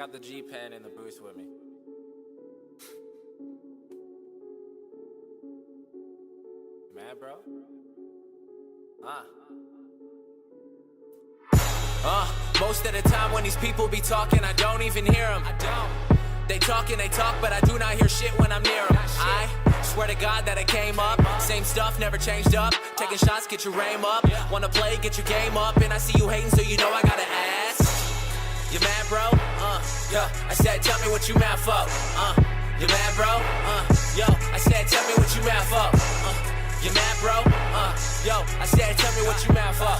got the G pen in the booth with me. You mad, bro? Most of the time when these people be talking, I don't even hear them. They talk and they talk, but I do not hear shit when I'm near them. I swear to God that I came up, same stuff, never changed up. Taking shots, get your aim up. Wanna play, get your game up. And I see you hating, so you know I gotta ask. You mad, bro? Yo, I said, tell me what you mad for. You mad, bro? Yo, I said, tell me what you mad for. You mad, bro? Yo, I said, tell me what you mad for.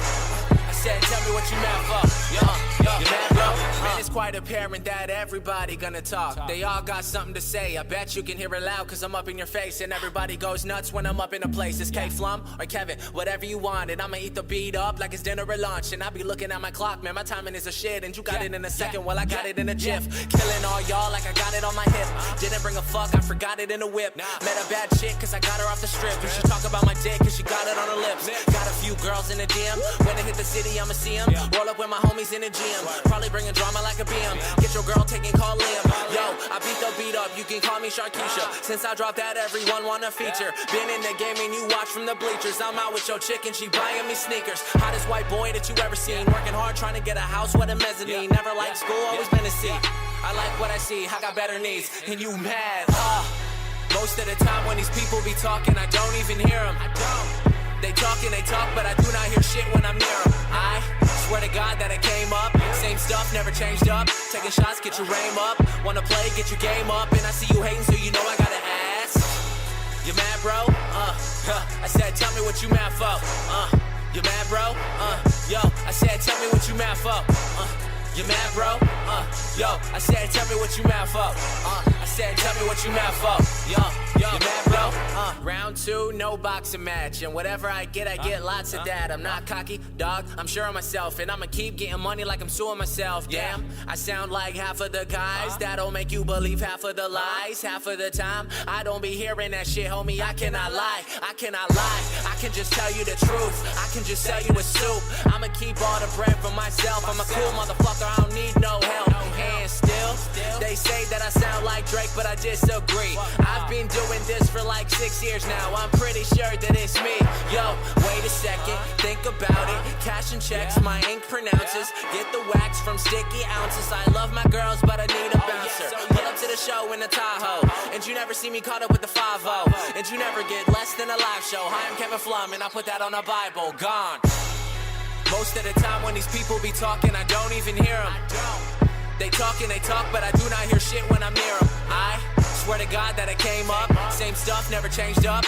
I said, tell me what you mad for. Yo, you mad, bro? Man, it's quite apparent that everybody gonna talk. They all got something to say. I bet you can hear it loud, cause I'm up in your face. And everybody goes nuts when I'm up in a place. It's K-Flum or Kevin, whatever you want. And I'ma eat the beat up like it's dinner or lunch. And I be looking at my clock, man, my timing is a shit. And you got it in a second, well I got it in a jiff. Killing all y'all like I got it on my hip. Didn't bring a fuck, I forgot it in a whip. Met a bad chick cause I got her off the strip. And she talk about my dick cause she got it on her lips. Got a few girls in the DM. When I hit the city, I'ma see them. Roll up with my homies in the gym. Probably bringing drama like a BM. Get your girl taking call Liam. Yo, I beat the beat up, you can call me Sharkeisha. Since I dropped that, everyone wanna feature. Been in the game and you watch from the bleachers. I'm out with your chick and she buying me sneakers. Hottest white boy that you ever seen. Working hard trying to get a house with a mezzanine. Never liked school, always been a C. I like what I see, I got better needs. And you mad, Most of the time when these people be talking, I don't even hear them. They talk and they talk, but I do not hear shit when I'm near them. I swear to God that I came up, same stuff, never changed up. Taking shots, get your aim up. Wanna play, get your game up. And I see you hating, so you know I gotta ask. You mad, bro? I said, tell me what you mad for. You mad, bro? Yo, I said, tell me what you mad for. You mad, bro? Yo, I said, tell me what you mad for. I said, tell me what you mad for. Yo, you mad, bro? Round two, no boxing match. And whatever I get lots of that. I'm not cocky, dog, I'm sure of myself. And I'ma keep getting money like I'm suing myself. Damn, I sound like half of the guys that'll make you believe half of the lies. Half of the time, I don't be hearing that shit, homie. I cannot lie, I cannot lie. I can just tell you the truth, I can just sell you a soup. I'ma keep all the bread for myself. I'm a cool motherfucker, I don't need no help. And still, they say that I sound like Drake, but I disagree. I've been doing this for like 6 years now. I'm pretty sure that it's me. Yo, wait a second, think about it. Cash and checks, my ink pronounces. Get the wax from sticky ounces. I love my girls, but I need a bouncer. Pull up to the show in the Tahoe, and you never see me caught up with the 5-0. And you never get less than a live show. Hi, I'm Kevin Flum, and I put that on the Bible. Gone. Most of the time when these people be talking, I don't even hear them. They talk and they talk, but I do not hear shit when I'm near them. I swear to God that I came up, same stuff, never changed up.